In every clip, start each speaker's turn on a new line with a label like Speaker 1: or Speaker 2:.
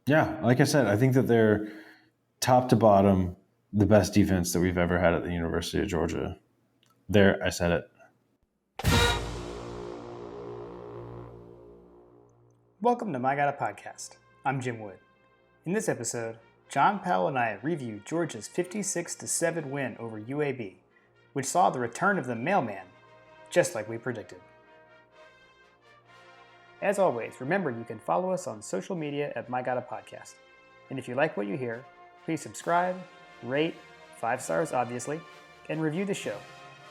Speaker 1: Yeah, like I said, I think that they're top to bottom the best defense that we've ever had at the University of Georgia. There, I said it.
Speaker 2: Welcome to My Gotta Podcast. I'm Jim Wood. In this episode, John Powell and I review Georgia's 56-7 win over UAB, which saw the return of the mailman, just like we predicted. As always, remember you can follow us on social media at My Gotta Podcast. And if you like what you hear, please subscribe, rate, 5 stars obviously, and review the show.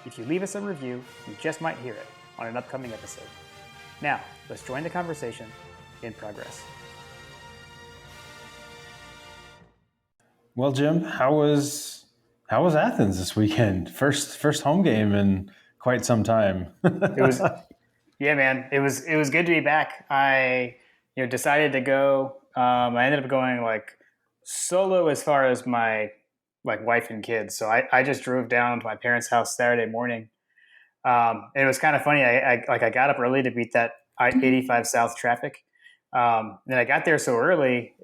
Speaker 2: If you leave us a review, you just might hear it on an upcoming episode. Now, let's join the conversation in progress.
Speaker 1: Well, Jim, how was Athens this weekend? First home game in quite some time.
Speaker 2: Yeah, man, it was good to be back. I decided to go. I ended up going like solo as far as my wife and kids. So I just drove down to my parents' house Saturday morning. And it was kind of funny. I got up early to beat that I-85 South traffic. Then I got there so early,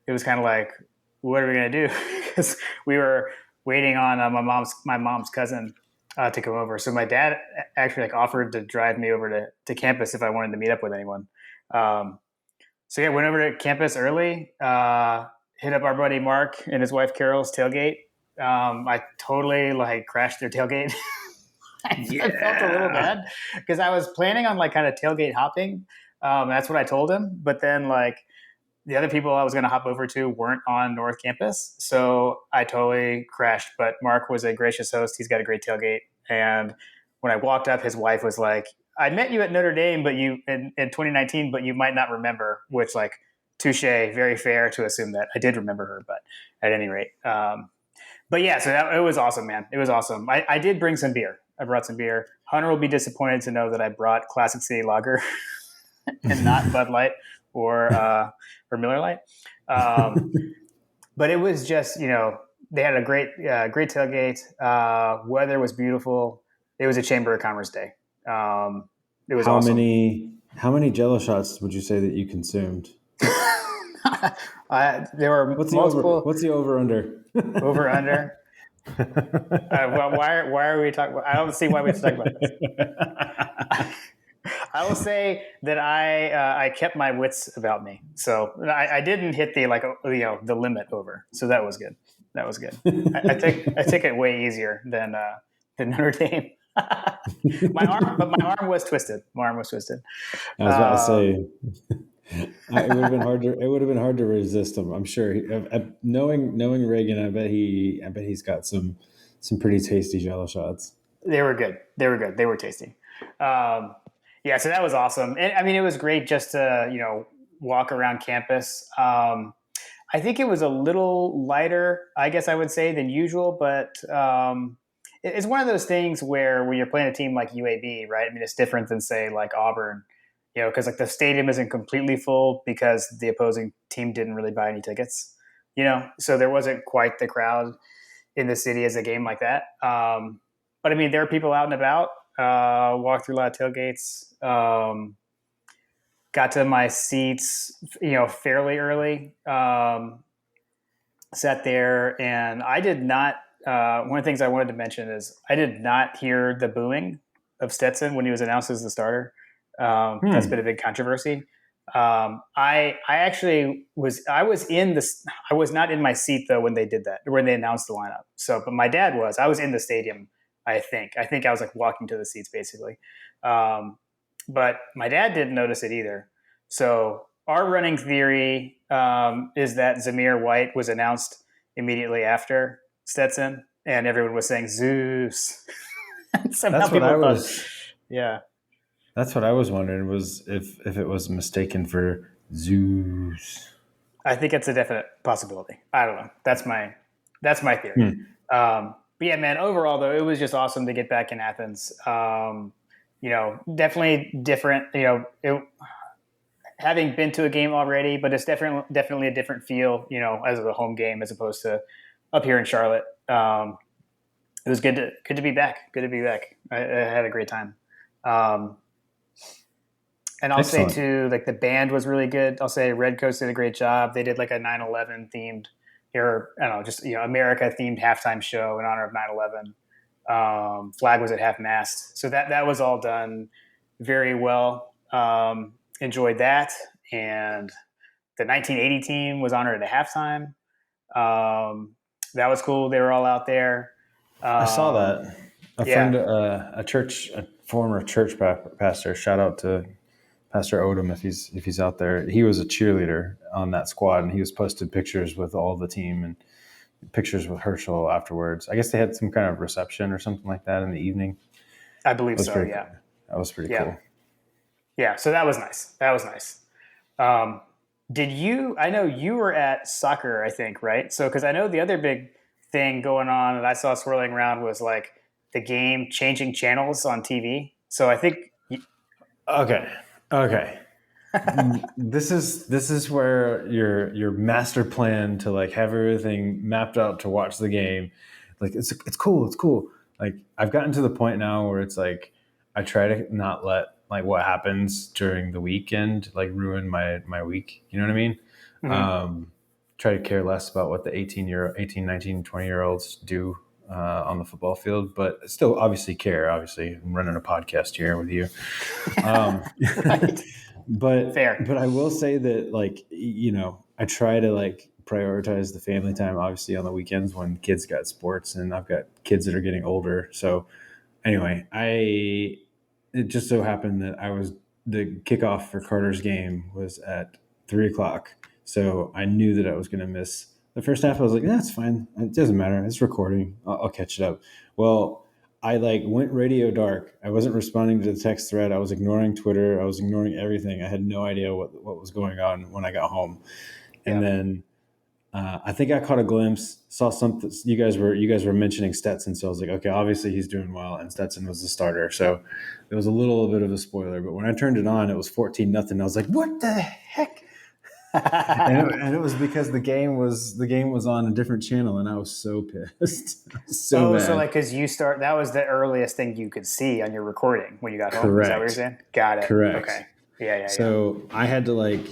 Speaker 2: it was kind of like, what are we gonna do? Because we were waiting on my mom's cousin to come over. So my dad actually offered to drive me over to campus if I wanted to meet up with anyone. So yeah, went over to campus early. Hit up our buddy Mark and his wife Carol's tailgate. I totally crashed their tailgate. I felt a little bad because I was planning on kind of tailgate hopping. That's what I told him. But then the other people I was going to hop over to weren't on North Campus. So I totally crashed. But Mark was a gracious host. He's got a great tailgate. And when I walked up, his wife was like, I met you at Notre Dame, but in 2019, but you might not remember, which touche, very fair to assume that I did remember her, but at any rate. But yeah, so it was awesome, man. It was awesome. I did bring some beer. I brought some beer. Hunter will be disappointed to know that I brought Classic City Lager and not Bud Light or Miller Lite. But it was just, they had a great tailgate. Weather was beautiful. It was a Chamber of Commerce day. It was awesome.
Speaker 1: How many Jello shots would you say that you consumed?
Speaker 2: There were multiple.
Speaker 1: What's the over under?
Speaker 2: Over under. Well, why are we talking? I don't see why we have to talk about this. I will say that I kept my wits about me, so I didn't hit the limit over. So that was good. That was good. I take it way easier than Notre Dame. my arm was twisted. My arm was twisted.
Speaker 1: I was about to say. It would have been hard to. It would have been hard to resist him. I'm sure. Knowing Reagan, I bet he's got some pretty tasty Jello shots.
Speaker 2: They were good. They were tasty. Yeah, so that was awesome, and I mean, it was great just to walk around campus. I think it was a little lighter, I guess I would say, than usual, but it's one of those things where when you're playing a team like UAB, right? I mean, it's different than say Auburn. Because the stadium isn't completely full because the opposing team didn't really buy any tickets, so there wasn't quite the crowd in the city as a game like that. But I mean, there are people out and about, walked through a lot of tailgates, got to my seats, fairly early, sat there, and I did not, one of the things I wanted to mention is I did not hear the booing of Stetson when he was announced as the starter. That's been a big controversy. I actually was not in my seat though when they did that, when they announced the lineup. So, but my dad was. I was in the stadium. I think I was walking to the seats basically. But my dad didn't notice it either. So our running theory is that Zamir White was announced immediately after Stetson, and everyone was saying Zeus.
Speaker 1: That's what I was.
Speaker 2: Yeah.
Speaker 1: That's what I was wondering, was if it was mistaken for Zeus.
Speaker 2: I think it's a definite possibility. I don't know. That's my theory. But yeah, man, overall though, it was just awesome to get back in Athens. Definitely different, having been to a game already, but it's definitely a different feel, as a home game as opposed to up here in Charlotte. It was good to be back. Good to be back. I had a great time. And I'll say
Speaker 1: Excellent.
Speaker 2: too, like the band was really good. I'll say Red Coast did a great job. They did like a 9/11 themed, or I don't know, just America themed halftime show in honor of 9/11. Flag was at half mast, so that was all done very well. Enjoyed that, and the 1980 team was honored at halftime. That was cool. They were all out there.
Speaker 1: I saw
Speaker 2: Um,
Speaker 1: that. A friend,
Speaker 2: yeah,
Speaker 1: a former church pastor. Shout out to Pastor Odom if he's out there. He was a cheerleader on that squad, and he was posted pictures with all the team and pictures with Herschel afterwards. I guess they had some kind of reception or something like that in the evening.
Speaker 2: I believe
Speaker 1: That was
Speaker 2: so.
Speaker 1: pretty
Speaker 2: Yeah,
Speaker 1: cool. That was pretty
Speaker 2: yeah,
Speaker 1: cool.
Speaker 2: yeah. So that was nice. That was nice. Um, did you? I know you were at soccer. I think right. So because I know the other big thing going on that I saw swirling around was like the game changing channels on TV. So I think.
Speaker 1: Okay. Okay. This is where your master plan to like have everything mapped out to watch the game, like it's cool, it's cool. Like I've gotten to the point now where it's like I try to not let like what happens during the weekend like ruin my week. You know what I mean?
Speaker 2: Mhm.
Speaker 1: Um, Try to care less about what the 18, 19, 20 year olds do on the football field, but still obviously care. Obviously, I'm running a podcast here with you. Um,
Speaker 2: Right. Fair.
Speaker 1: but I will say that like I try to like prioritize the family time obviously on the weekends when kids got sports and I've got kids that are getting older. So anyway, I it just so happened that I was the kickoff for Carter's game was at 3 o'clock. So I knew that I was going to miss the first half. I was like, that's fine. It doesn't matter. It's recording. I'll catch it up. Well, I like went radio dark. I wasn't responding to the text thread. I was ignoring Twitter. I was ignoring everything. I had no idea what was going on when I got home. And
Speaker 2: Yeah.
Speaker 1: then I think I caught a glimpse, saw something. You guys were mentioning Stetson, so I was like, okay, obviously he's doing well, and Stetson was the starter, so it was a little bit of a spoiler. But when I turned it on, it was 14-0. I was like, what the heck? And it was because the game was on a different channel, and I was so pissed, so
Speaker 2: Oh, so
Speaker 1: mad.
Speaker 2: like because you start that was the earliest thing you could see on your recording when you got home. Is that what you're
Speaker 1: Correct,
Speaker 2: saying? Got it.
Speaker 1: correct.
Speaker 2: Okay. Yeah, yeah, yeah.
Speaker 1: So I had to like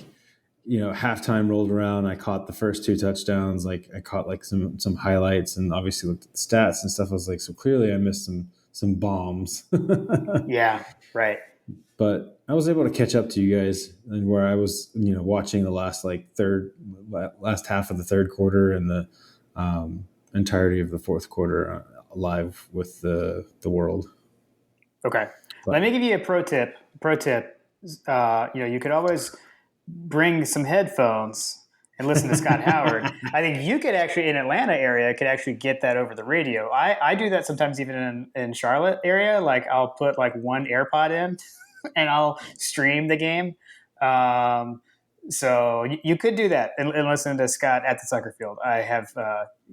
Speaker 1: halftime rolled around. I caught the first two touchdowns. Like I caught like some highlights and obviously looked at the stats and stuff. I was like, so clearly I missed some bombs.
Speaker 2: Yeah, right.
Speaker 1: But I was able to catch up to you guys and where I was, watching the last half of the third quarter and the entirety of the fourth quarter live with the world.
Speaker 2: Okay. Let
Speaker 1: But
Speaker 2: me give you a pro tip. Pro tip. You could always bring some headphones and listen to Scott Howard. I think you could actually in Atlanta area could actually get that over the radio. I do that sometimes even in Charlotte area. Like I'll put like one AirPod in and I'll stream the game. Um, so you could do that and listen to Scott at the soccer field. I have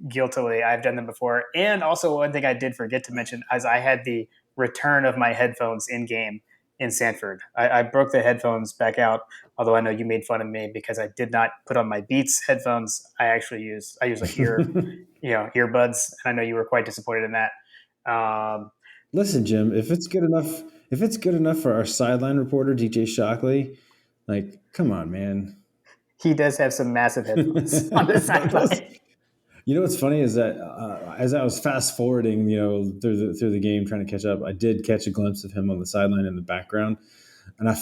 Speaker 2: guiltily I've done them before. And also one thing I did forget to mention is I had the return of my headphones in game in Sanford. I broke the headphones back out. Although I know you made fun of me because I did not put on my Beats headphones. I use like earbuds, and I know you were quite disappointed in that. Um,
Speaker 1: listen, Jim, if it's good enough for our sideline reporter DJ Shockley, like, come on, man.
Speaker 2: he does have some massive headphones on the sideline.
Speaker 1: What's funny is that as I was fast forwarding, through the game trying to catch up, I did catch a glimpse of him on the sideline in the background, and I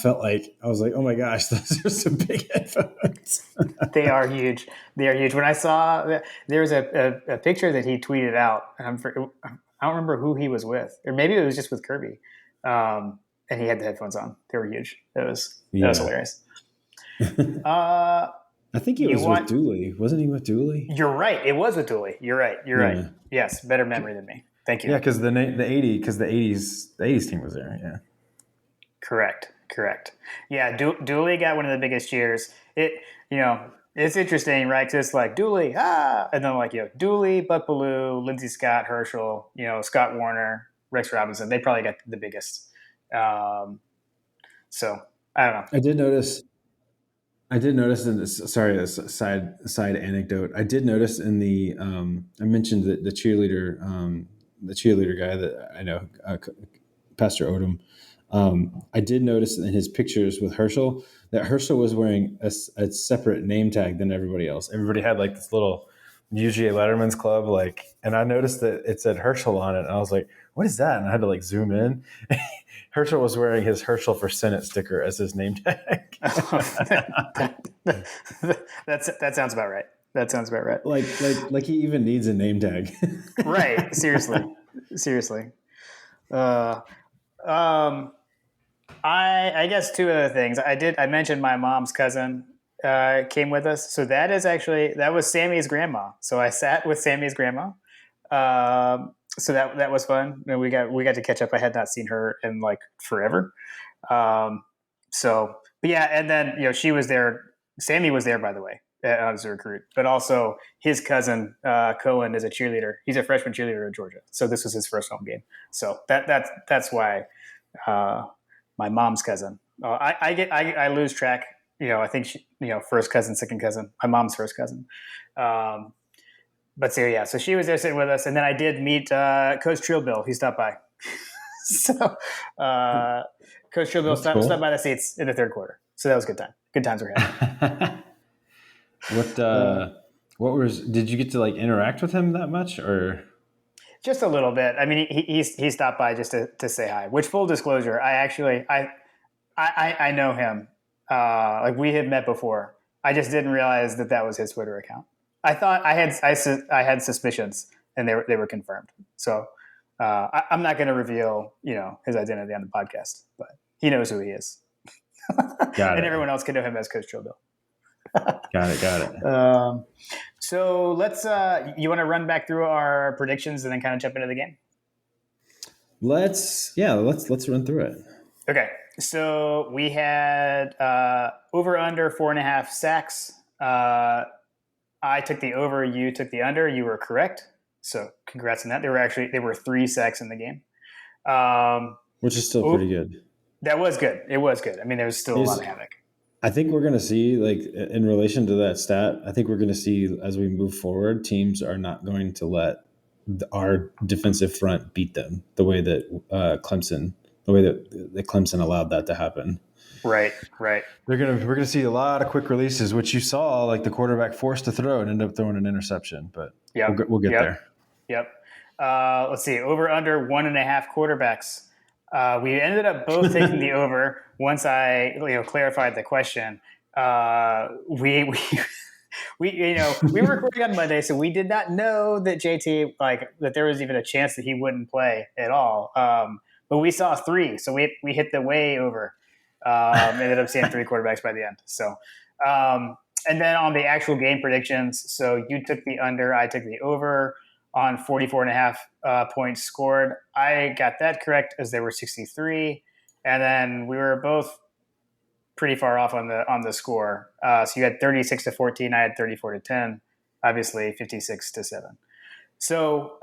Speaker 1: was like, oh my gosh, those are some big headphones.
Speaker 2: They are huge. They are huge. When I saw there was a picture that he tweeted out, and I don't remember who he was with, or maybe it was just with Kirby, and he had the headphones on. They were huge. That was
Speaker 1: Yeah,
Speaker 2: hilarious.
Speaker 1: I
Speaker 2: Uh,
Speaker 1: think it
Speaker 2: you
Speaker 1: was with
Speaker 2: want?
Speaker 1: Dooley, wasn't he with Dooley?
Speaker 2: You're right. It was with Dooley. You're right. You're right.
Speaker 1: Yeah,
Speaker 2: Yes, better memory than me. Thank you.
Speaker 1: yeah, because the '80s team was there. Yeah.
Speaker 2: Correct. Correct. Yeah, Dooley got one of the biggest cheers. It's interesting, right? Just like Dooley, and then like Dooley, Buck Bellew, Lindsey Scott, Herschel, Scott Warner, Rex Robinson. They probably got the biggest. Um, so I don't know.
Speaker 1: I did notice. I did notice in this. Sorry, a side anecdote. I did notice in the. I mentioned the cheerleader guy that I know, Pastor Odom. I did notice in his pictures with Herschel that Herschel was wearing a separate name tag than everybody else. Everybody had like this little UGA Letterman's Club, like, and I noticed that it said Herschel on it, and I was like, "What is that?" And I had to like zoom in. Herschel was wearing his Herschel for Senate sticker as his name tag.
Speaker 2: That sounds about right. That sounds about right.
Speaker 1: like he even needs a name tag.
Speaker 2: Right. Seriously. Uh, um, I guess two other things. I mentioned my mom's cousin came with us. So that was Sammy's grandma. So I sat with Sammy's grandma. So that was fun. And we got to catch up. I had not seen her in like forever. Um, but yeah, and then she was there. Sammy was there, by the way, as a recruit. But also his cousin Cohen is a cheerleader. He's a freshman cheerleader at Georgia. So this was his first home game. So that's why. My mom's cousin. I lose track. I think first cousin, second cousin. My mom's first cousin. But so yeah, so she was there sitting with us, and then I did meet Coach Trillbill. He stopped by. So Coach Trillbill stopped by the seats in the third quarter. So that was a good time. Good times were had.
Speaker 1: Did you get to like interact with him that much, or?
Speaker 2: Just a little bit. I mean, he stopped by just to say hi. Which, full disclosure, I know him. Like we had met before. I just didn't realize that was his Twitter account. I thought I had suspicions, and they were confirmed. So I'm not going to reveal his identity on the podcast, but he knows who he is.
Speaker 1: Got it.
Speaker 2: And everyone else can know him as Coach Trillbill.
Speaker 1: Got it.
Speaker 2: So let's. You want to run back through our predictions and then kind of jump into the game?
Speaker 1: Let's run through it.
Speaker 2: Okay, so we had over under 4.5 sacks. I took the over. You took the under. You were correct. So congrats on that. There were 3 sacks in the game,
Speaker 1: which is still pretty good.
Speaker 2: That was good. It was good. I mean, there was still a lot of havoc.
Speaker 1: I think we're going to see, like, in relation to that stat, I think we're going to see as we move forward, teams are not going to let our defensive front beat them the way that Clemson allowed that to happen.
Speaker 2: Right.
Speaker 1: We're gonna see a lot of quick releases, which you saw, like the quarterback forced to throw and end up throwing an interception. But we'll get there.
Speaker 2: Yep. Let's see. Over under 1.5 quarterbacks. We ended up both taking the over. Once I clarified the question, we were recording on Monday, so we did not know that JT that there was even a chance that he wouldn't play at all. But we saw 3, so we hit the way over. Ended up seeing 3 quarterbacks by the end. So, and then on the actual game predictions, so you took the under, I took the over on 44.5 points scored. I got that correct as there were 63. And then we were both pretty far off on the score. So you had 36-14. I had 34-10. Obviously 56-7. So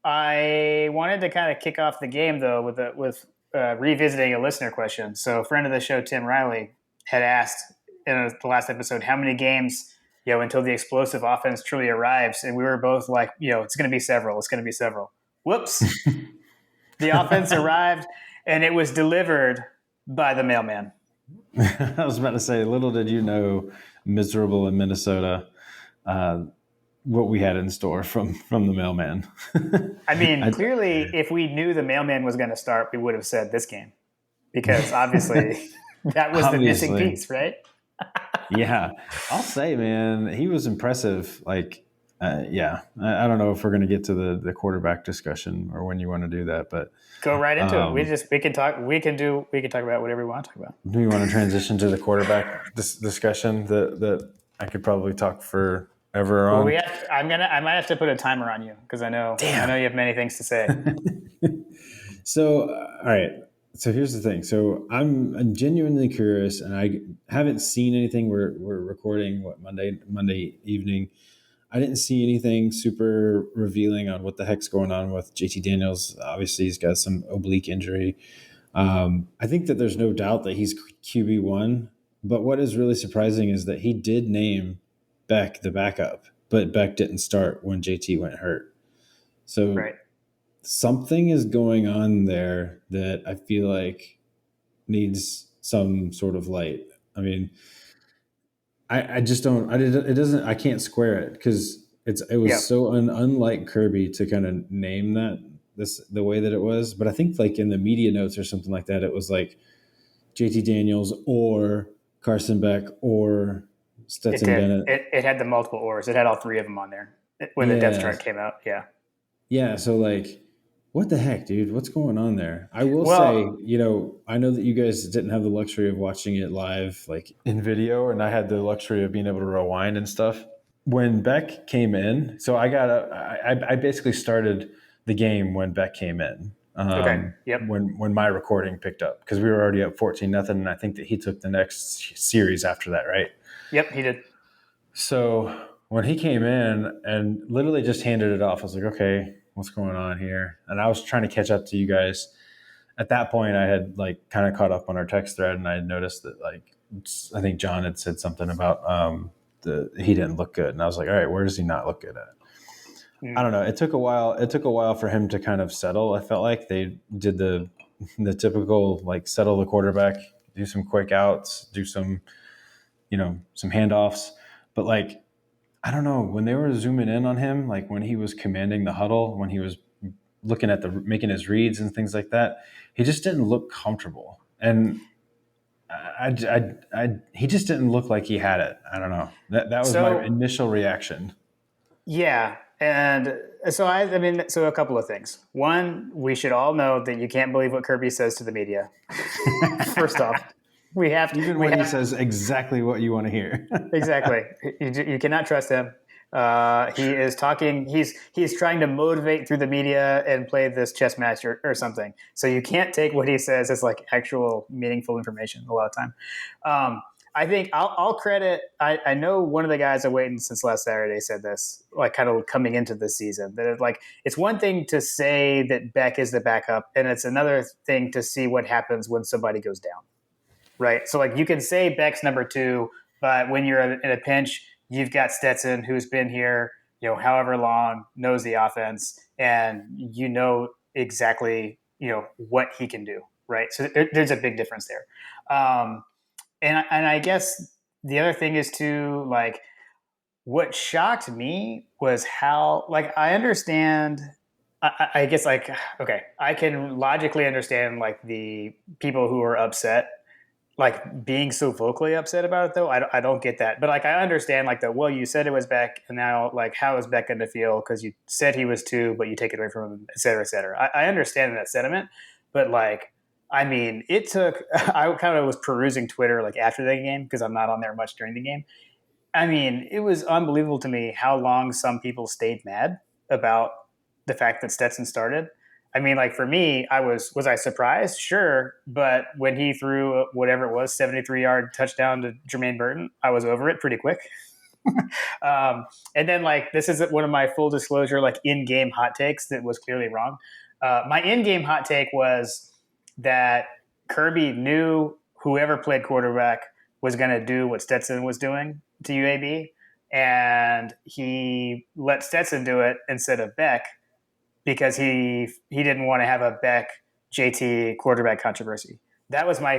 Speaker 2: I wanted to kind of kick off the game though with revisiting a listener question. So a friend of the show, Tim Riley, had asked in the last episode how many games until the explosive offense truly arrives, and we were both like, it's going to be several. It's going to be several. Whoops. The offense arrived, and it was delivered by the mailman.
Speaker 1: I was about to say, little did you know, miserable in Minnesota, what we had in store from the mailman.
Speaker 2: I mean, clearly, if we knew the mailman was going to start, we would have said this game, because obviously that was the missing piece, right?
Speaker 1: Yeah, I'll say, man, he was impressive. Like, I don't know if we're going to get to the quarterback discussion or when you want to do that, but
Speaker 2: go right into it. We can talk about whatever we want to talk about.
Speaker 1: Do you want to transition to the quarterback discussion that I could probably talk forever on?
Speaker 2: Well, I might have to put a timer on you because I know you have many things to say.
Speaker 1: So, all right. So here's the thing. So I'm genuinely curious, and I haven't seen anything. We're recording Monday evening. I didn't see anything super revealing on what the heck's going on with JT Daniels. Obviously, he's got some oblique injury. I think that there's no doubt that he's QB1. But what is really surprising is that he did name Beck the backup, but Beck didn't start when JT went hurt. So.
Speaker 2: Right.
Speaker 1: something is going on there that I feel like needs some sort of light. I mean, I just don't. It doesn't. I can't square it because it
Speaker 2: Yeah,
Speaker 1: was so unlike Kirby to kind of name that this the way that it was. But I think like in the media notes or something like that, it was like JT Daniels or Carson Beck or
Speaker 2: it
Speaker 1: Stetson
Speaker 2: did.
Speaker 1: Bennett.
Speaker 2: It had the multiple ors. It had all three of them on there when the depth
Speaker 1: Yeah,
Speaker 2: chart came out. Yeah.
Speaker 1: yeah. So like, what the heck, dude? What's going on there? I will say,
Speaker 2: Well,
Speaker 1: I know that you guys didn't have the luxury of watching it live, like in video, and I had the luxury of being able to rewind and stuff. When Beck came in, so I basically started the game when Beck came in.
Speaker 2: okay. Yep.
Speaker 1: When my recording picked up because we were already up 14-0, and I think that he took the next series after that, right?
Speaker 2: Yep. He did.
Speaker 1: So when he came in and literally just handed it off, I was like, okay, what's going on here? And I was trying to catch up to you guys. At that point, I had like kind of caught up on our text thread, and I had noticed that like I think John had said something about he didn't look good, and I was like, all right, where does he not look good at? I
Speaker 2: Mm.
Speaker 1: don't know. It took a while. It took a while for him to kind of settle. I felt like they did the typical like settle the quarterback, do some quick outs, do some some handoffs, but like I don't know, when they were zooming in on him, like when he was commanding the huddle, when he was looking at the making his reads and things like that, he just didn't look comfortable, and he just didn't look like he had it. I don't know. That was my
Speaker 2: So
Speaker 1: initial reaction.
Speaker 2: yeah, and so I mean, so a couple of things. One, we should all know that you can't believe what Kirby says to the media. First off,
Speaker 1: Even
Speaker 2: we
Speaker 1: when he
Speaker 2: have
Speaker 1: says exactly what you want to hear.
Speaker 2: exactly. You cannot trust him. He is talking. He's trying to motivate through the media and play this chess match or something. So you can't take what he says as like actual meaningful information a lot of time. I think I'll credit. I know one of the guys I waiting since last Saturday said this, like kind of coming into the season, that it's one thing to say that Beck is the backup, and it's another thing to see what happens when somebody goes down. Right. So like you can say Beck's number two, but when you're in a pinch, you've got Stetson who's been here, however long, knows the offense, and exactly, what he can do. Right. So there's a big difference there. And I guess the other thing is too, like, what shocked me was how, like, I understand. I guess, like, okay, I can logically understand like the people who are upset, like being so vocally upset about it though. I don't get that, but like I understand like well, you said it was Beck, and now like how is Beck going to feel because you said he was two but you take it away from him, et cetera, et cetera. I understand that sentiment, but like I mean it took I kind of was perusing Twitter like after the game because I'm not on there much during the game. I mean, it was unbelievable to me how long some people stayed mad about the fact that Stetson started. I mean, like for me, was I surprised? Sure, but when he threw whatever it was, 73-yard touchdown to Jermaine Burton, I was over it pretty quick. And then like this is one of my full disclosure like in-game hot takes that was clearly wrong. My in-game hot take was that Kirby knew whoever played quarterback was going to do what Stetson was doing to UAB, and he let Stetson do it instead of Beck because he didn't want to have a Beck JT quarterback controversy. That was my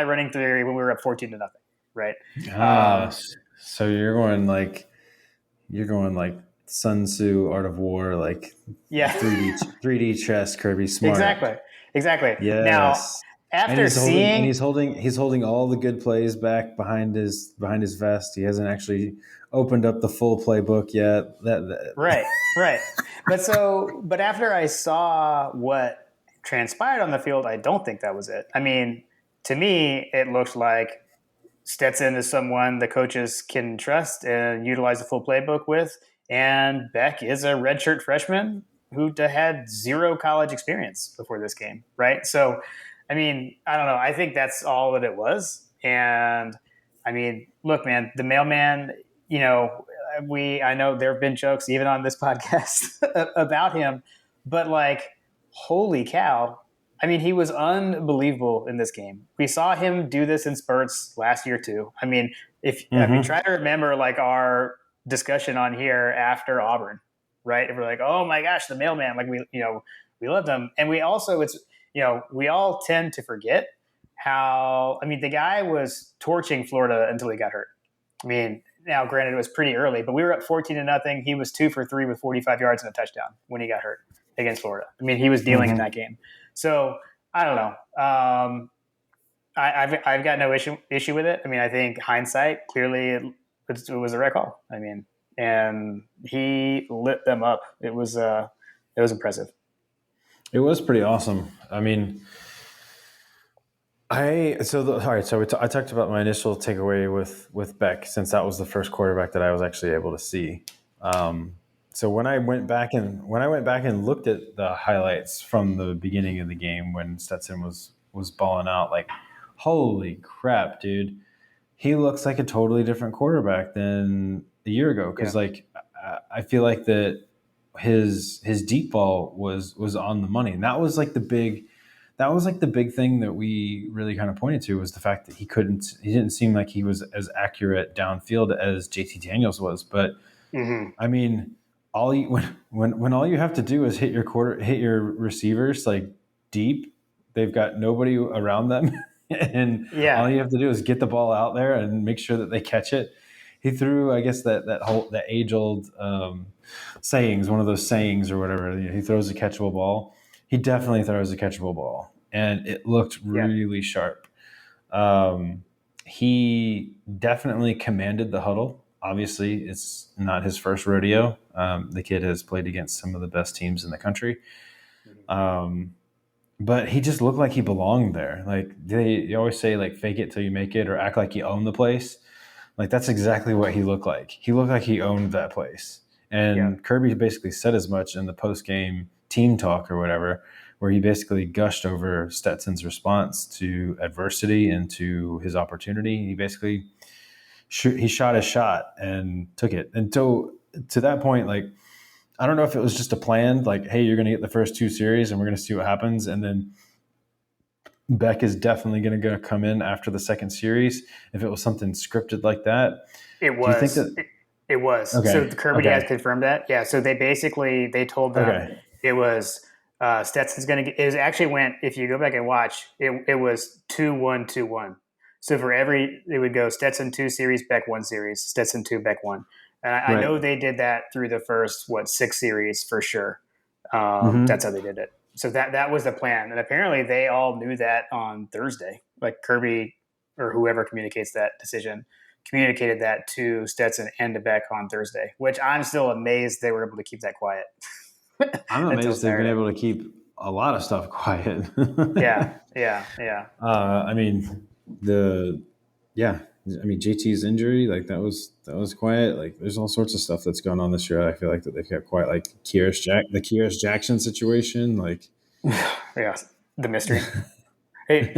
Speaker 2: running theory when we were up 14-0, right?
Speaker 1: Ah,
Speaker 2: Um,
Speaker 1: so you're going like Sun Tzu, Art of War, like
Speaker 2: yeah,
Speaker 1: 3D chess, Kirby smart.
Speaker 2: exactly, exactly. Now,
Speaker 1: Yes. And
Speaker 2: after
Speaker 1: he's holding and
Speaker 2: seeing
Speaker 1: he's holding he's holding all the good plays back behind his vest. He hasn't actually opened up the full playbook yet. That
Speaker 2: right, right, but after I saw what transpired on the field, I don't think that was it. I mean, to me, it looked like Stetson is someone the coaches can trust and utilize the full playbook with. And Beck is a redshirt freshman who had zero college experience before this game, right? So, I mean, I don't know. I think that's all that it was. And I mean, look, man, the mailman, I know there have been jokes even on this podcast about him, but like, holy cow, I mean, he was unbelievable in this game. We saw him do this in spurts last year too. I mean,
Speaker 1: mm-hmm.
Speaker 2: try to remember like our discussion on here after Auburn, right? If we're like, oh my gosh, the mailman, like we loved him. And we also, we all tend to forget how, I mean, the guy was torching Florida until he got hurt. I mean, now granted it was pretty early, but we were up 14-0. He was 2 for 3 with 45 yards and a touchdown when he got hurt against Florida. I mean, he was dealing in that game. So I don't know. I've got no issue with it. I mean, I think hindsight, clearly it was the right call. I mean, and he lit them up. It was impressive.
Speaker 1: It was pretty awesome. I mean, I talked about my initial takeaway with Beck, since that was the first quarterback that I was actually able to see. So when I went back and looked at the highlights from the beginning of the game when Stetson was balling out, like, holy crap, dude, he looks like a totally different quarterback than a year ago. Because I feel like that his deep ball was on the money, and that was like the big thing that we really kind of pointed to, was the fact that he didn't seem like he was as accurate downfield as JT Daniels was. But I mean, when all you have to do is hit your receivers like deep, they've got nobody around them, and all you have to do is get the ball out there and make sure that they catch it. He threw, I guess, that age old sayings, one of those sayings or whatever. He throws a catchable ball. He definitely throws a catchable ball, and it looked really sharp. He definitely commanded the huddle. Obviously, it's not his first rodeo. The kid has played against some of the best teams in the country. But he just looked like he belonged there. Like, you always say, like, fake it till you make it, or act like you own the place. Like, that's exactly what he looked like. He looked like he owned that place. And Kirby basically said as much in the post-game team talk or whatever, where he basically gushed over Stetson's response to adversity and to his opportunity. He basically he shot his shot and took it. And to that point, like, I don't know if it was just a plan, like, hey, you're going to get the first 2 series and we're going to see what happens. And then Beck is definitely going to come in after the second series. If it was something scripted like that,
Speaker 2: it was. Do you think that it was? Okay. So Kirby has confirmed that. Yeah. So they told them it was Stetson's going to. It actually went. If you go back and watch, it was 2-1, 2-1. So for it would go Stetson 2 series, Beck 1 series, Stetson 2, Beck 1. And I know they did that through the first 6 series for sure. That's how they did it. So that was the plan, and apparently they all knew that on Thursday. Like, Kirby or whoever communicates that decision communicated that to Stetson and to Beck on Thursday, which I'm still amazed they were able to keep that quiet.
Speaker 1: I'm amazed they've been able to keep a lot of stuff quiet.
Speaker 2: Yeah.
Speaker 1: I mean, JT's injury, like, that was quiet. Like, there's all sorts of stuff that's going on this year. I feel like that they've kept quiet, like the Kyrus Jackson situation, like,
Speaker 2: yeah, the mystery. Hey,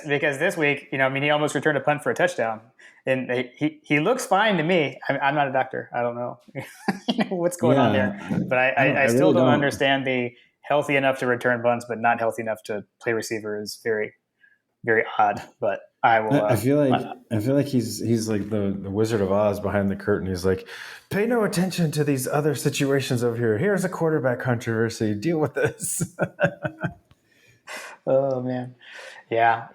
Speaker 2: because this week, he almost returned a punt for a touchdown, and he looks fine to me. I'm not a doctor. I don't know what's going on there, but I still really don't understand the healthy enough to return punts, but not healthy enough to play receiver is very, very odd. But I will.
Speaker 1: I feel like he's like the Wizard of Oz behind the curtain. He's like, pay no attention to these other situations over here. Here's a quarterback controversy. Deal with this.
Speaker 2: Oh man, yeah.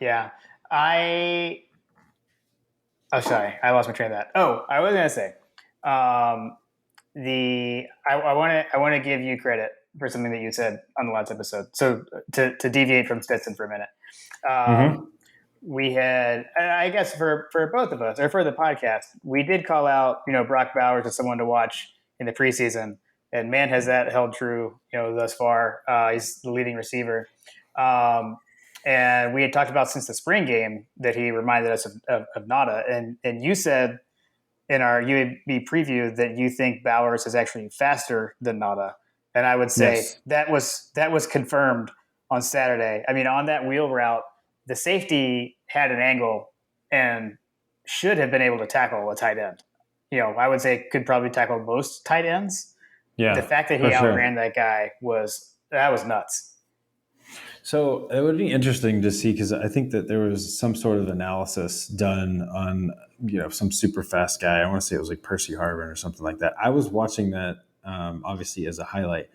Speaker 2: Oh, sorry, I lost my train of thought. Oh, I was gonna say, I want to give you credit for something that you said on the last episode. So to deviate from Stetson for a minute, we had, I guess for both of us, or for the podcast, we did call out, Brock Bowers as someone to watch in the preseason, and man, has that held true, thus far. He's the leading receiver. And we had talked about since the spring game that he reminded us of Nada. And you said in our UAB preview that you think Bowers is actually faster than Nada. And I would say that was confirmed on Saturday. I mean, on that wheel route, the safety had an angle and should have been able to tackle a tight end. I would say could probably tackle most tight ends. Yeah. The fact that he outran that guy was nuts.
Speaker 1: So it would be interesting to see, because I think that there was some sort of analysis done on, some super fast guy. I want to say it was like Percy Harvin or something like that. I was watching that obviously as a highlight.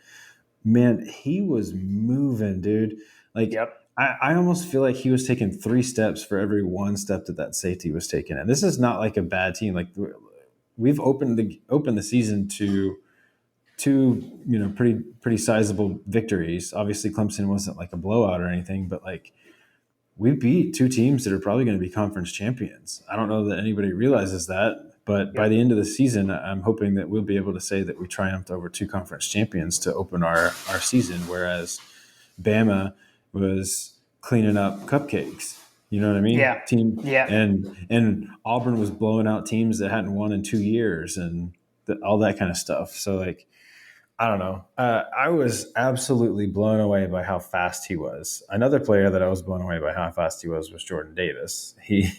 Speaker 1: Man, he was moving, dude. Like
Speaker 2: Yep.
Speaker 1: I almost feel like he was taking 3 steps for every one step that safety was taking. And this is not like a bad team. Like we've opened the season to two, pretty sizable victories. Obviously, Clemson wasn't like a blowout or anything, but like we beat 2 teams that are probably going to be conference champions. I don't know that anybody realizes that, but by
Speaker 2: Yep.
Speaker 1: the end of the season, I'm hoping that we'll be able to say that we triumphed over 2 conference champions to open our season, whereas Bama was cleaning up cupcakes. You know what I mean?
Speaker 2: Yeah.
Speaker 1: Team
Speaker 2: Yeah.
Speaker 1: and Auburn was blowing out teams that hadn't won in 2 years and all that kind of stuff. So like I don't know. I was absolutely blown away by how fast he was. Another player that I was blown away by how fast he was Jordan Davis. He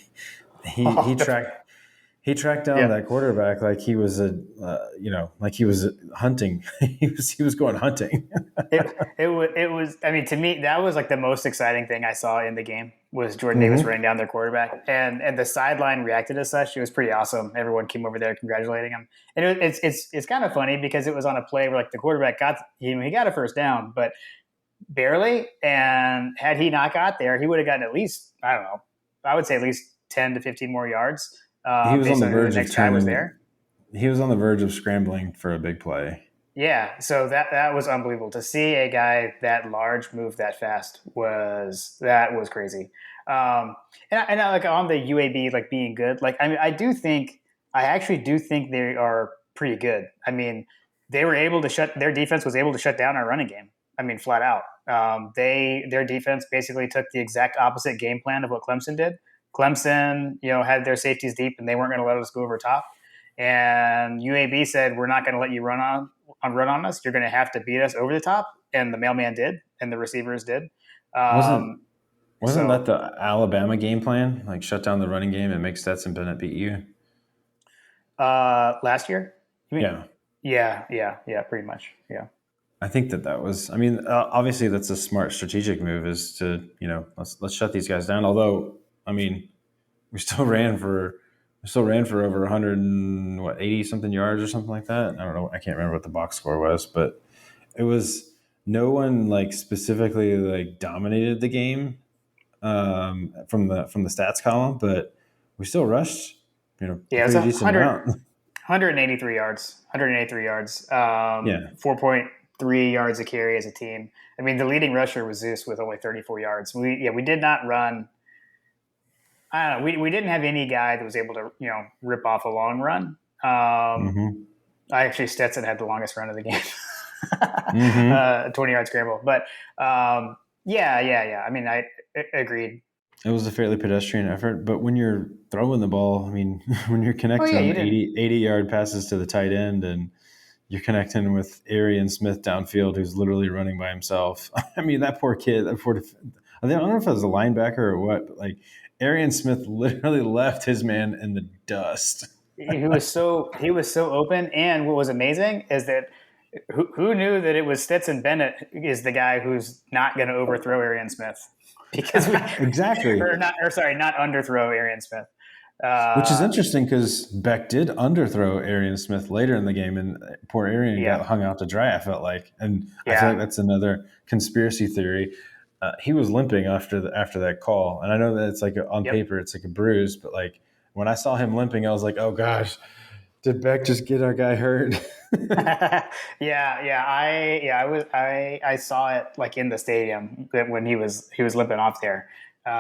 Speaker 1: tracked down
Speaker 2: Yeah.
Speaker 1: that quarterback like he was like he was hunting. He was going hunting.
Speaker 2: It was. I mean, to me, that was like the most exciting thing I saw in the game was Jordan Davis
Speaker 1: Hmm.
Speaker 2: running down their quarterback, and the sideline reacted as such. It was pretty awesome. Everyone came over there congratulating him, and it's kind of funny because it was on a play where like the quarterback he got a first down, but barely. And had he not got there, he would have gotten at least, I don't know, I would say at least 10 to 15 more yards
Speaker 1: He was on
Speaker 2: based
Speaker 1: the
Speaker 2: on who the
Speaker 1: verge of
Speaker 2: next guy was
Speaker 1: turning it.
Speaker 2: there.
Speaker 1: He was on the verge of scrambling for a big play.
Speaker 2: Yeah, so that was unbelievable to see a guy that large move that fast was crazy. And I like on the UAB like being good. Like I mean, I actually do think they are pretty good. I mean, they were able to shut their defense was able to shut down our running game. I mean, flat out. Their defense basically took the exact opposite game plan of what Clemson did. Clemson, had their safeties deep and they weren't going to let us go over top. And UAB said, "We're not going to let you run on us. You're going to have to beat us over the top." And the mailman did, and the receivers did.
Speaker 1: Wasn't
Speaker 2: Um,
Speaker 1: wasn't that
Speaker 2: so
Speaker 1: the Alabama game plan? Like shut down the running game and make Stetson Bennett beat you?
Speaker 2: last year, you mean?
Speaker 1: Yeah.
Speaker 2: Yeah, pretty much. Yeah.
Speaker 1: I think that was. I mean, obviously, that's a smart strategic move. Is to let's shut these guys down. Although, I mean, we still ran for over 100 and what 80 something yards or something like that. I don't know. I can't remember what the box score was, but it was no one like specifically like dominated the game from the stats column, but we still rushed a
Speaker 2: Yeah, it's
Speaker 1: pretty
Speaker 2: a
Speaker 1: decent amount.
Speaker 2: 183 yards, 183 yards,
Speaker 1: Yeah,
Speaker 2: 4.3 yards a carry as a team. I mean, the leading rusher was Zeus with only 34 yards. We did not run. I don't know. We didn't have any guy that was able to rip off a long run.
Speaker 1: hmm
Speaker 2: Actually Stetson had the longest run of the game,
Speaker 1: hmm
Speaker 2: 20-yard scramble. But yeah. I mean, I agreed.
Speaker 1: it was a fairly pedestrian effort, but when you're throwing the ball, I mean, when you're
Speaker 2: Oh yeah,
Speaker 1: connecting
Speaker 2: you didn't.
Speaker 1: 80 yard passes to the tight end and you're connecting with Arian Smith downfield, who's literally running by himself. I mean, that poor kid, I don't know if it was a linebacker or what, but like Arian Smith literally left his man in the dust.
Speaker 2: He was so open, and what was amazing is that who knew that it was Stetson Bennett is the guy who's not going to overthrow Arian Smith because we
Speaker 1: Exactly.
Speaker 2: not underthrow Arian Smith.
Speaker 1: Which is
Speaker 2: Uh,
Speaker 1: interesting because Beck did underthrow Arian Smith later in the game, and poor Arian
Speaker 2: yeah,
Speaker 1: got hung out to dry. I felt like, and I feel like
Speaker 2: yeah,
Speaker 1: that's another conspiracy theory. He was limping after that call, and I know that it's like on
Speaker 2: yep.
Speaker 1: paper it's like a bruise, but like when I saw him limping, I was like, oh gosh, did Beck just get our guy hurt?
Speaker 2: I saw it like in the stadium when he was limping off there.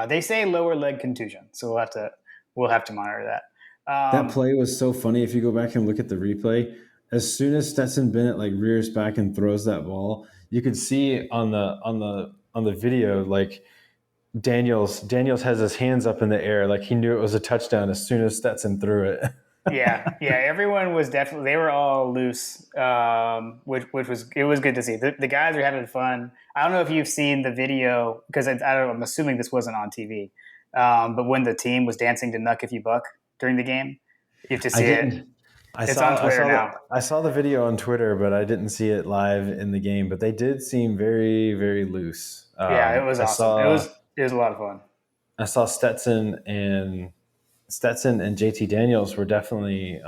Speaker 2: They say lower leg contusion, so we'll have to monitor that.
Speaker 1: That play was so funny. If you go back and look at the replay, as soon as Stetson Bennett like rears back and throws that ball, you could see on the video like Daniels has his hands up in the air like he knew it was a touchdown as soon as Stetson threw it.
Speaker 2: Yeah. Everyone was definitely they were all loose, which was it was good to see. The guys are having fun. I don't know if you've seen the video because I don't know, I'm assuming this wasn't on TV, but when the team was dancing to "Nuck If You Buck" during the game, you have to
Speaker 1: I
Speaker 2: see it.
Speaker 1: didn't. I
Speaker 2: It's on
Speaker 1: saw I
Speaker 2: Twitter
Speaker 1: saw
Speaker 2: now.
Speaker 1: the video on Twitter, but I didn't see it live in the game. But they did seem very very loose.
Speaker 2: Yeah, it was
Speaker 1: I
Speaker 2: awesome.
Speaker 1: saw
Speaker 2: It was a lot of fun.
Speaker 1: I saw Stetson and JT Daniels were definitely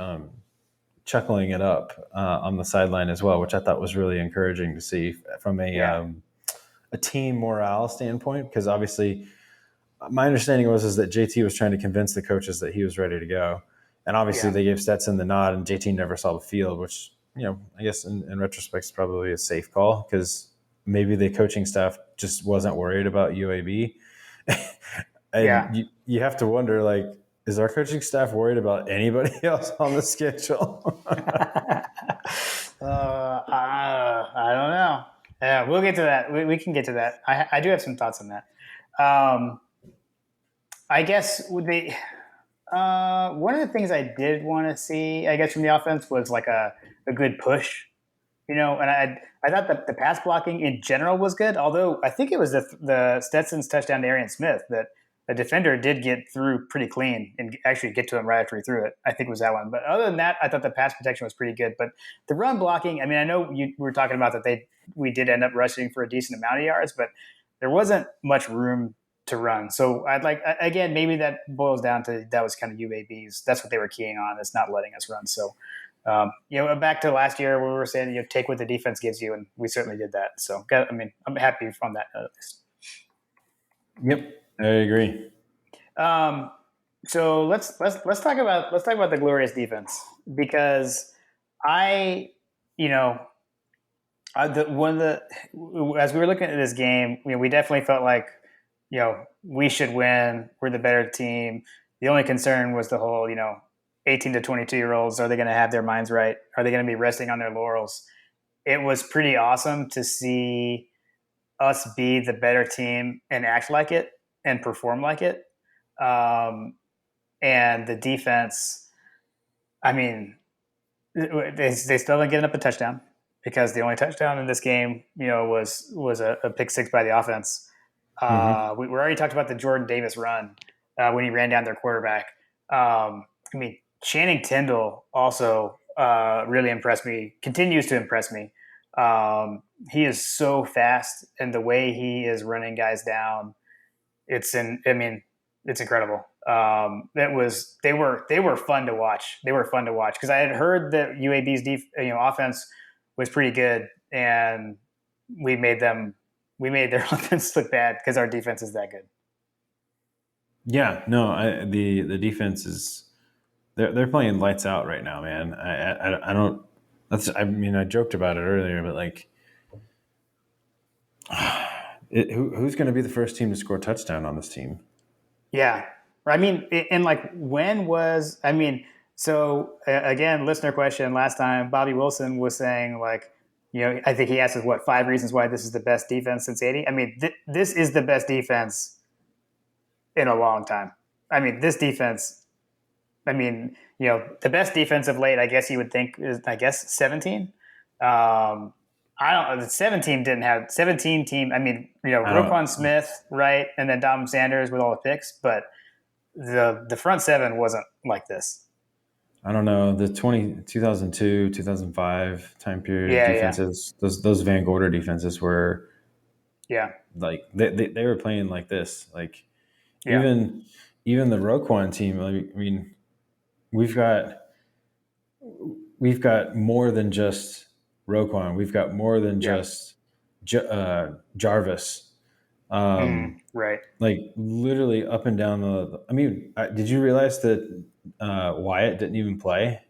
Speaker 1: chuckling it up on the sideline as well, which I thought was really encouraging to see from
Speaker 2: Yeah.
Speaker 1: a team morale standpoint. Because obviously, my understanding was is that JT was trying to convince the coaches that he was ready to go, and obviously
Speaker 2: Yeah.
Speaker 1: they gave Stetson the nod, and JT never saw the field, which I guess in retrospect is probably a safe call because maybe the coaching staff just wasn't worried about UAB,
Speaker 2: Yeah.
Speaker 1: and you have to wonder like. Is our coaching staff worried about anybody else on the schedule?
Speaker 2: I don't know. Yeah, we'll get to that. We can get to that. I do have some thoughts on that. Um, I guess would they. One of the things I did want to see, I guess, from the offense was like a good push, and I thought that the pass blocking in general was good. Although I think it was the Stetson's touchdown to Arian Smith that a defender did get through pretty clean and actually get to him right after he threw it. I think it was that one. But other than that, I thought the pass protection was pretty good. But the run blocking, I mean, I know you were talking about that we did end up rushing for a decent amount of yards, but there wasn't much room to run. So I'd like again, maybe that boils down to that was kind of UAB's. That's what they were keying on, is not letting us run. So back to last year where we were saying, take what the defense gives you, and we certainly did that. So, I mean, I'm happy on that at least.
Speaker 1: Yep, I agree.
Speaker 2: So let's talk about the glorious defense, because I, you know, as we were looking at this game, we definitely felt like, we should win. We're the better team. The only concern was the whole, 18 to 22-year-olds, are they going to have their minds right? Are they going to be resting on their laurels? It was pretty awesome to see us be the better team and act like it and perform like it. And the defense, I mean, they still haven't given up a touchdown, because the only touchdown in this game, was a pick six by the offense.
Speaker 1: Mm-hmm.
Speaker 2: We already talked about the Jordan Davis run when he ran down their quarterback. I mean, Channing Tindall also really impressed me, continues to impress me. He is so fast, and the way he is running guys down, it's incredible. They were fun to watch. They were fun to watch because I had heard that UAB's offense was pretty good, and we made their offense look bad because our defense is that good.
Speaker 1: Yeah, no, the defense is they're playing lights out right now, man. I don't. I mean, I joked about it earlier, but like, who's going to be the first team to score a touchdown on this team?
Speaker 2: Yeah, I mean, and like, when was I mean? So again, listener question. Last time, Bobby Wilson was saying like, I think he asked us what 5 reasons why this is the best defense since '80. I mean, this is the best defense in a long time. I mean, this defense. I mean, the best defense of late, I guess you would think, is 17. I don't. The 17 didn't have 17 team. I mean,
Speaker 1: I
Speaker 2: Roquan
Speaker 1: don't.
Speaker 2: Smith, right, and then Dom Sanders with all the picks, but the front seven wasn't like this.
Speaker 1: I don't know the 2002 2005 time period
Speaker 2: Yeah, yeah,
Speaker 1: defenses. Those Van Gorder defenses were
Speaker 2: yeah,
Speaker 1: like they were playing like this. Like
Speaker 2: yeah.
Speaker 1: even even the Roquan team. I mean, we've got we've got more than just Roquan. We've got more than
Speaker 2: Yeah.
Speaker 1: just Jarvis.
Speaker 2: Right.
Speaker 1: Like literally up and down the. I mean, did you realize that Wyatt didn't even play?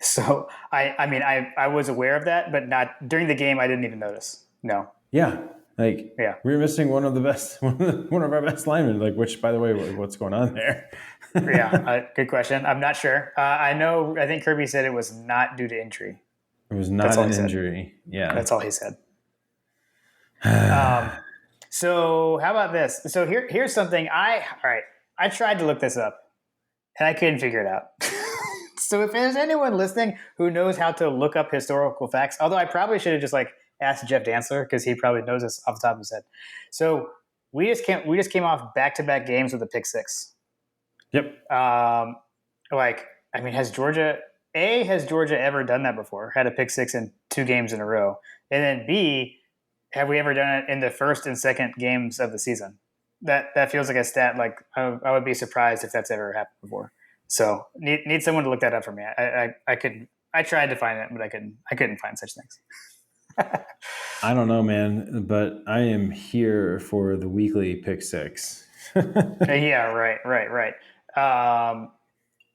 Speaker 2: So I was aware of that, but not during the game. I didn't even notice. No.
Speaker 1: Yeah, like
Speaker 2: Yeah.
Speaker 1: we were missing one of the best, one of our best linemen. Like, which, by the way, what's going on there?
Speaker 2: Yeah.
Speaker 1: It
Speaker 2: Good question. I'm not sure. I know. I think Kirby said it was not due to injury.
Speaker 1: was
Speaker 2: That's
Speaker 1: not
Speaker 2: all
Speaker 1: an
Speaker 2: he said.
Speaker 1: injury. Yeah.
Speaker 2: That's all he said. Um, so how about this? So here's something all right. I tried to look this up and I couldn't figure it out. So if there's anyone listening who knows how to look up historical facts, although I probably should have just like asked Jeff Dantzler because he probably knows this off the top of his head. So we just came off back-to-back games with a pick six.
Speaker 1: Yep.
Speaker 2: Like, I mean, has Georgia ever done that before? Had a pick six in 2 games in a row, and then B, have we ever done it in the first and second games of the season? That feels like a stat. Like, I would be surprised if that's ever happened before. So need someone to look that up for me. I could I tried to find it, but I couldn't find such things.
Speaker 1: I don't know, man, but I am here for the weekly pick six.
Speaker 2: Yeah, right.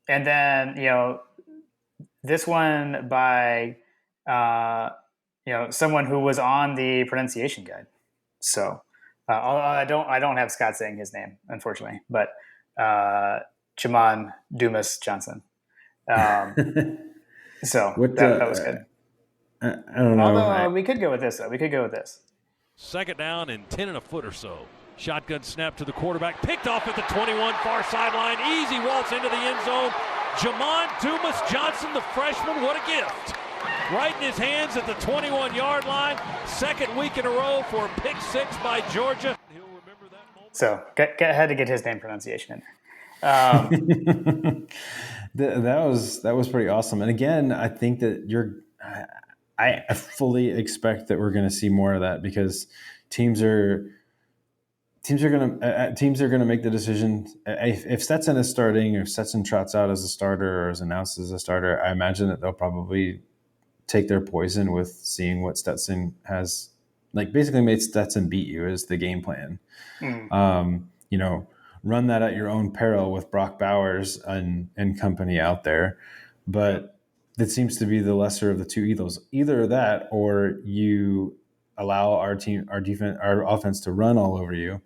Speaker 2: And then this one by uh, someone who was on the pronunciation guide. So I don't have Scott saying his name, unfortunately, but Jaman Dumas Johnson. Um, so
Speaker 1: What
Speaker 2: that was good.
Speaker 1: I don't know.
Speaker 2: Although we could go with this though. We could go with this.
Speaker 3: Second down and 10 and a foot or so. Shotgun snap to the quarterback. Picked off at the 21, far sideline. Easy waltz into the end zone. Jamon Dumas Johnson, the freshman, what a gift. Right in his hands at the 21-yard line. Second week in a row for a pick six by Georgia. He'll remember that moment.
Speaker 2: So had to get his name pronunciation in there.
Speaker 1: That was pretty awesome. And again, I think that I fully expect that we're going to see more of that because teams are going to make the decision. If Stetson is starting, or if Stetson trots out as a starter or is announced as a starter, I imagine that they'll probably take their poison with seeing what Stetson has, like basically made Stetson beat you is the game plan. Run that at your own peril with Brock Bowers and company out there. But that seems to be the lesser of the two evils. Either that, or you allow our defense, our offense to run all over you.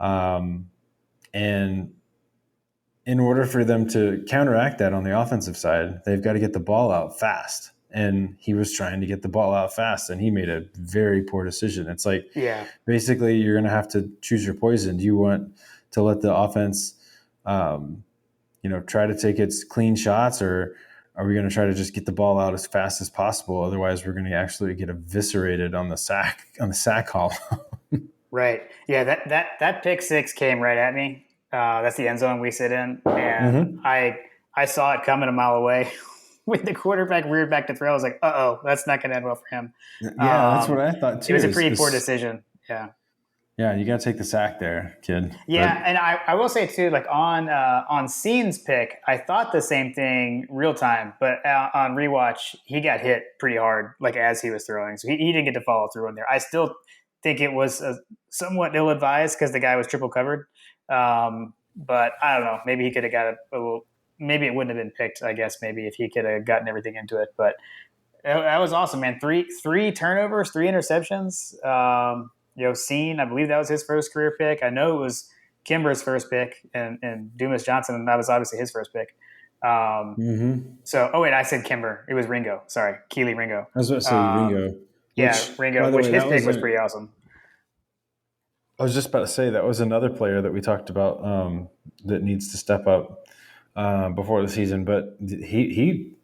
Speaker 1: And in order for them to counteract that on the offensive side, they've got to get the ball out fast. And he was trying to get the ball out fast, and he made a very poor decision. It's like, basically, you're going to have to choose your poison. Do you want to let the offense, try to take its clean shots, or are we going to try to just get the ball out as fast as possible? Otherwise, we're going to actually get eviscerated on the sack column.
Speaker 2: Right. Yeah. That pick six came right at me. That's the end zone we sit in, and I saw it coming a mile away. When the quarterback reared back to throw, I was like, that's not going to end well for him.
Speaker 1: Yeah, that's what I thought too.
Speaker 2: It was a pretty poor decision. Yeah.
Speaker 1: Yeah, you got to take the sack there, kid.
Speaker 2: Yeah, and I will say too, like on Scene's pick, I thought the same thing real time, but on rewatch, he got hit pretty hard, like as he was throwing, so he didn't get to follow through in there. I still think it was somewhat ill advised because the guy was triple covered, but I don't know. Maybe he could have got a little. Maybe it wouldn't have been picked, I guess, maybe if he could have gotten everything into it. But that was awesome, man. Three turnovers, 3 interceptions. Scene, I believe that was his first career pick. I know it was Kimber's first pick, and Dumas Johnson, that was obviously his first pick. So, I said Kimber. It was Ringo. Sorry, Keely Ringo.
Speaker 1: I was about to say Ringo.
Speaker 2: Ringo, which his pick was pretty awesome.
Speaker 1: I was just about to say that was another player that we talked about that needs to step up before the season, but he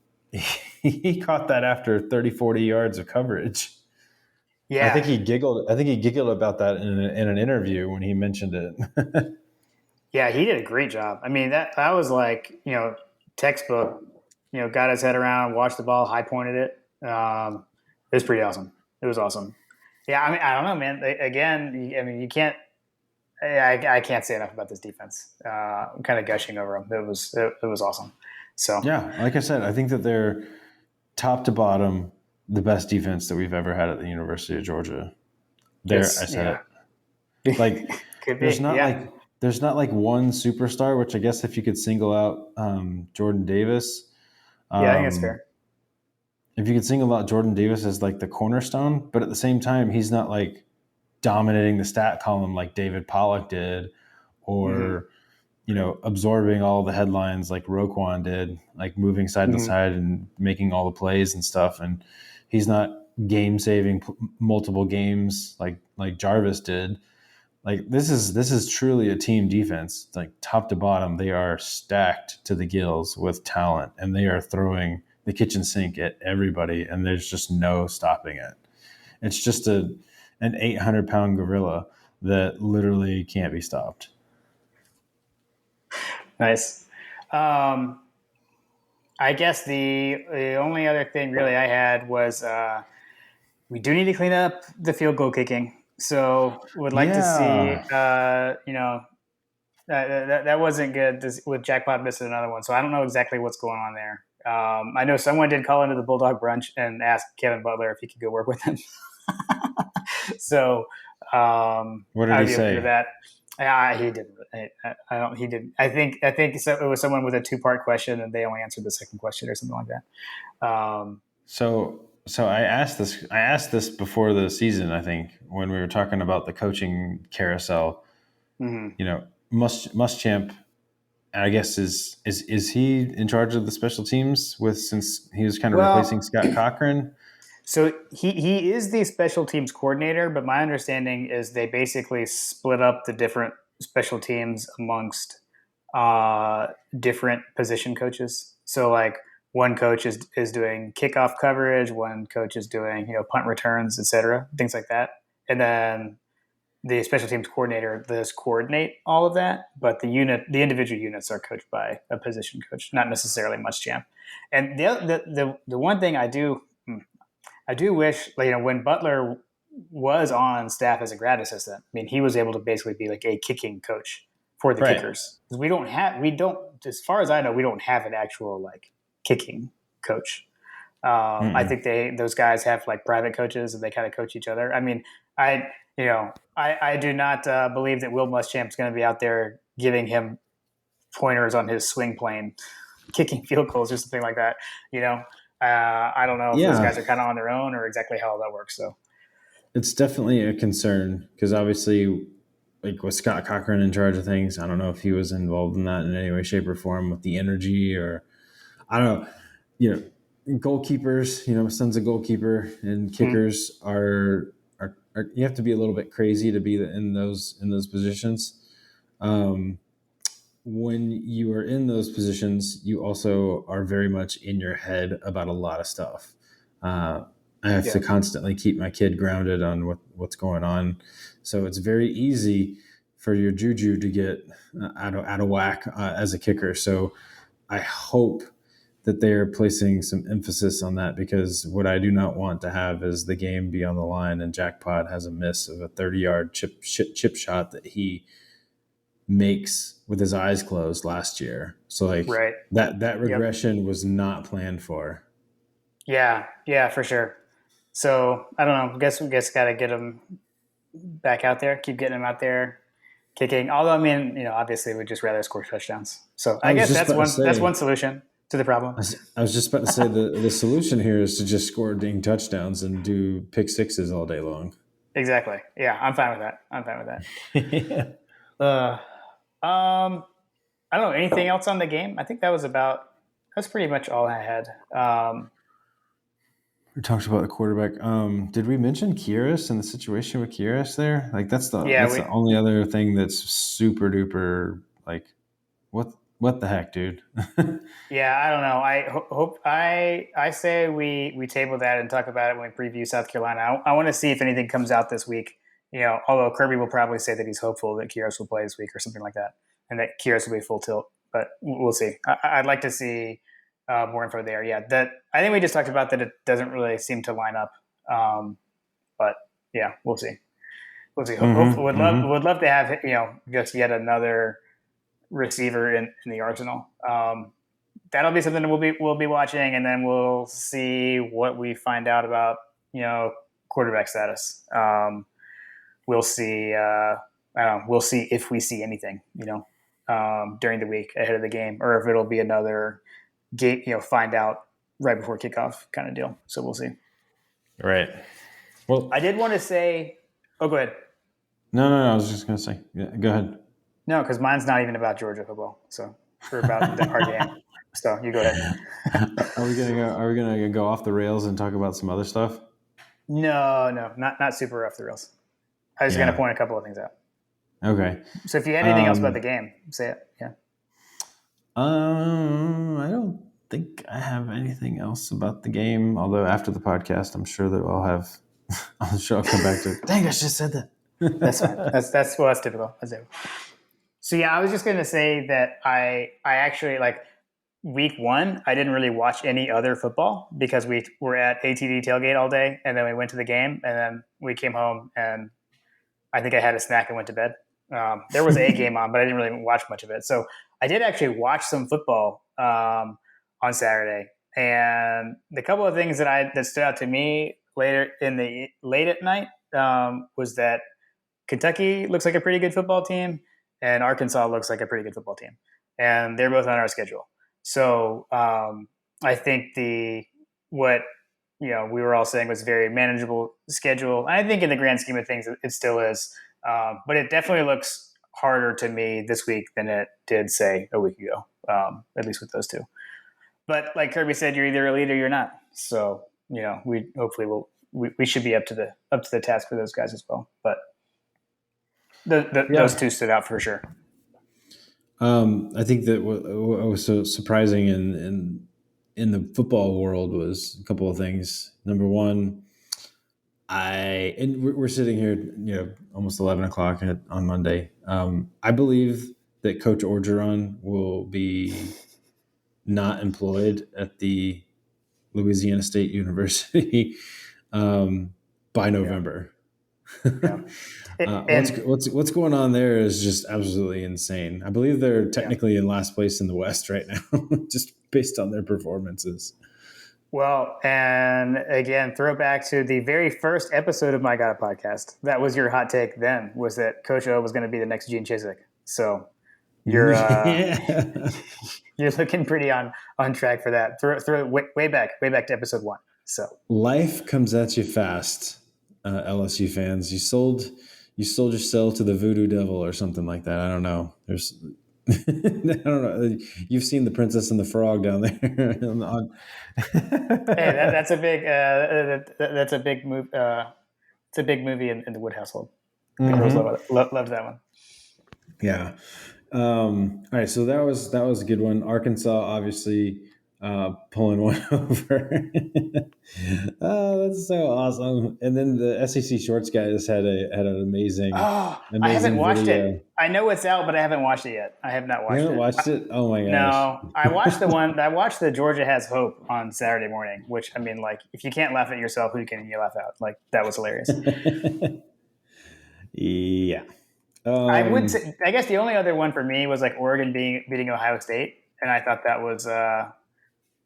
Speaker 1: caught that after 30, 40 yards of coverage. Yeah, I think he giggled about that in an interview when he mentioned it.
Speaker 2: Yeah, he did a great job. I mean, that was like textbook. Got his head around, watched the ball, high pointed it. It was pretty awesome. It was awesome. Yeah, I mean, I don't know, man. Again, I mean, you can't. I can't say enough about this defense. I'm kind of gushing over them. It was awesome. So
Speaker 1: yeah, like I said, I think that they're top to bottom the best defense that we've ever had at the University of Georgia. I said it. Like there's not like one superstar, which I guess if you could single out Jordan Davis.
Speaker 2: I think that's fair.
Speaker 1: If you could single out Jordan Davis as like the cornerstone, but at the same time, he's not like dominating the stat column like David Pollock did, or absorbing all the headlines like Roquan did, like moving side to side and making all the plays and stuff. And he's not game saving multiple games like Jarvis did. Like this is truly a team defense, like top to bottom. They are stacked to the gills with talent, and they are throwing the kitchen sink at everybody, and there's just no stopping it. It's just an 800-pound gorilla that literally can't be stopped.
Speaker 2: Nice. I guess the only other thing really I had was we do need to clean up the field goal kicking. So would like to see, that wasn't good with Jackpot missing another one. So I don't know exactly what's going on there. I know someone did call into the Bulldog Brunch and ask Kevin Butler if he could go work with him. So
Speaker 1: What did
Speaker 2: I
Speaker 1: he
Speaker 2: would be open to
Speaker 1: say?
Speaker 2: that. He didn't. I don't. He didn't. I think it was someone with a 2-part question, and they only answered the second question or something like that.
Speaker 1: So I asked this. I asked this before the season. I think when we were talking about the coaching carousel.
Speaker 2: Mm-hmm.
Speaker 1: You know, Muschamp. I guess is he in charge of the special teams since he was kind of replacing
Speaker 2: Well,
Speaker 1: Scott Cochran?
Speaker 2: so he is the special teams coordinator, but my understanding is they basically split up the different special teams amongst different position coaches. So like one coach is doing kickoff coverage, one coach is doing punt returns, etc., things like that, and then the special teams coordinator does coordinate all of that. But the individual units are coached by a position coach, not necessarily Muschamp. And the one thing I do wish, when Butler was on staff as a grad assistant, I mean, he was able to basically be like a kicking coach for the
Speaker 1: Right.
Speaker 2: kickers. We don't, as far as I know, we don't have an actual like kicking coach. I think those guys have like private coaches and they kind of coach each other. I mean, I do not believe that Will Muschamp's going to be out there giving him pointers on his swing plane, kicking field goals or something like that. I don't know if those guys are kind of on their own or exactly how that works. So
Speaker 1: it's definitely a concern because obviously, like with Scott Cochran in charge of things, I don't know if he was involved in that in any way, shape, or form with the energy or I don't know. Goalkeepers. My son's a goalkeeper, and kickers are you have to be a little bit crazy to be in those positions. When you are in those positions, you also are very much in your head about a lot of stuff. I have to constantly keep my kid grounded on what's going on. So it's very easy for your juju to get out of whack as a kicker. So I hope that they are placing some emphasis on that because what I do not want to have is the game be on the line and Jackpot has a miss of a 30-yard chip shot that he makes with his eyes closed last year. So like that regression was not planned for.
Speaker 2: Yeah, for sure. So I don't know. I guess we got to get him back out there. Keep getting him out there kicking. Although I mean, obviously we'd just rather score touchdowns. So I guess that's one solution to the problem.
Speaker 1: I was just about to say the solution here is to just score dang touchdowns and do pick sixes all day long.
Speaker 2: Exactly. Yeah, I'm fine with that. I don't know anything else on the game. I think that's pretty much all I had.
Speaker 1: We talked about the quarterback. Did we mention Kyrus and the situation with Kyrus there? Like that's the only other thing that's super duper like what the heck, dude?
Speaker 2: Yeah, I don't know. I hope I say we table that and talk about it when we preview South Carolina. I want to see if anything comes out this week. Although Kirby will probably say that he's hopeful that Kyrus will play this week or something like that, and that Kyrus will be full tilt. But we'll see. I'd like to see more info there. Yeah, I think we just talked about that. It doesn't really seem to line up. But yeah, we'll see. We'll see. Would love to have just yet another receiver in the arsenal. That'll be something that we'll be watching, and then we'll see what we find out about quarterback status. We'll see. We'll see if we see anything during the week ahead of the game, or if it'll be another gate. Find out right before kickoff kind of deal. So we'll see.
Speaker 1: Right. Well,
Speaker 2: I did want to say. Oh, go ahead.
Speaker 1: No. I was just going to say. Yeah, go ahead.
Speaker 2: No, because mine's not even about Georgia football. So we're about our game. So you go ahead.
Speaker 1: Are we gonna go off the rails and talk about some other stuff?
Speaker 2: No, not super off the rails. I was gonna point a couple of things out.
Speaker 1: Okay.
Speaker 2: So if you had anything else about the game, say it. Yeah.
Speaker 1: I don't think I have anything else about the game. Although after the podcast, I'm sure that I'll have. I'm sure I'll come back to it. Dang, I just said that.
Speaker 2: That's fine. That's typical. That's typical. So yeah, I was just gonna say that I actually like week 1. I didn't really watch any other football because we were at ATD tailgate all day, and then we went to the game, and then we came home, and I think I had a snack and went to bed. There was a game on, but I didn't really watch much of it. So I did actually watch some football on on Saturday. And the couple of things that stood out to me late at night was that Kentucky looks like a pretty good football team, and Arkansas looks like a pretty good football team, and they're both on our schedule. So I think what we were all saying was a very manageable schedule. I think in the grand scheme of things, it still is, but it definitely looks harder to me this week than it did, say, a week ago. At least with those two. But like Kirby said, you're either a lead or you're not. So we hopefully we should be up to the task for those guys as well. But those two stood out for sure.
Speaker 1: I think that what was so surprising in the football world was a couple of things. Number one, we're sitting here, almost 11 o'clock on Monday. I believe that Coach Orgeron will be not employed at the Louisiana State University by November.
Speaker 2: Yeah.
Speaker 1: What's going on there is just absolutely insane. I believe they're technically in last place in the West right now, just based on their performances.
Speaker 2: Well, and again, throw back to the very first episode of My God podcast. That was your hot take then, was that Coach O was going to be the next Gene Chizik. So you're you're looking pretty on track for that. Throw way back to episode 1. So
Speaker 1: life comes at you fast, LSU fans. You sold yourself to the voodoo devil or something like that. I don't know. I don't know. You've seen The Princess and the Frog down there.
Speaker 2: Hey, that's a big move. It's a big movie in the Wood household. The girls love that one.
Speaker 1: Yeah. All right. So that was a good one. Arkansas, obviously, pulling one over. Oh, that's so awesome! And then the SEC Shorts guys had an amazing.
Speaker 2: I haven't watched
Speaker 1: video.
Speaker 2: it. I know it's out, but I haven't watched it yet. I have not watched it.
Speaker 1: You haven't watched it? Oh my gosh!
Speaker 2: No, I watched the one. I watched the Georgia Has Hope on Saturday morning. Which, I mean, like, if you can't laugh at yourself, who can you laugh at? Like, that was hilarious.
Speaker 1: Yeah.
Speaker 2: I would say, I guess the only other one for me was like Oregon beating Ohio State, and I thought that was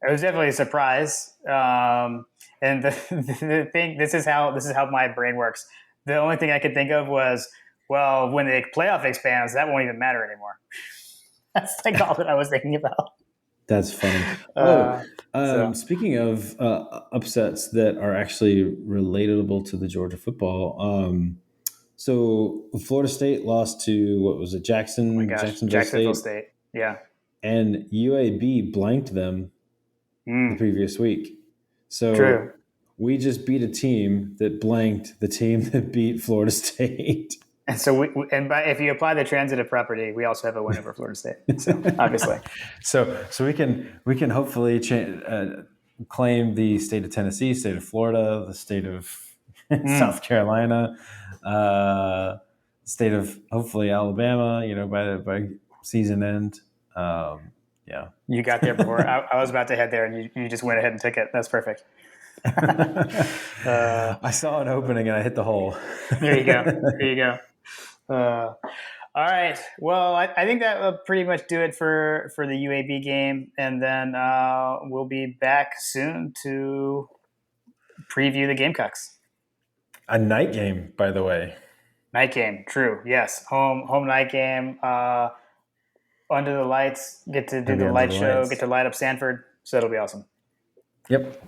Speaker 2: it was definitely a surprise. And the thing, this is how my brain works. The only thing I could think of was, well, when the playoff expands, that won't even matter anymore. That's like all that I was thinking about.
Speaker 1: That's funny. Speaking of upsets that are actually relatable to the Georgia football, so Florida State lost to, what was it,
Speaker 2: Jacksonville State. Yeah.
Speaker 1: And UAB blanked them the previous week. So
Speaker 2: True.
Speaker 1: We just beat a team that blanked the team that beat Florida State.
Speaker 2: And so if you apply the transitive property, we also have a win over Florida State. So obviously,
Speaker 1: so we can hopefully claim the state of Tennessee, state of Florida, the state of South Carolina, state of hopefully Alabama. By season end. Yeah,
Speaker 2: you got there before I was about to head there, and you just went ahead and took it. That's perfect.
Speaker 1: I saw an opening and I hit the hole.
Speaker 2: There you go. All right. Well, I think that will pretty much do it for the UAB game, and then we'll be back soon to preview the Gamecocks.
Speaker 1: A night game, by the way.
Speaker 2: Night game, true. Yes, home night game. Under the lights, get to do the light show, get to light up Sanford. So it'll be awesome.
Speaker 1: Yep.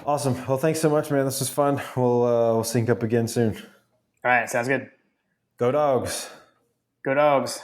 Speaker 1: Awesome. Well, thanks so much, man. This was fun. We'll sync up again soon.
Speaker 2: All right. Sounds good.
Speaker 1: Go Dogs.
Speaker 2: Go Dogs.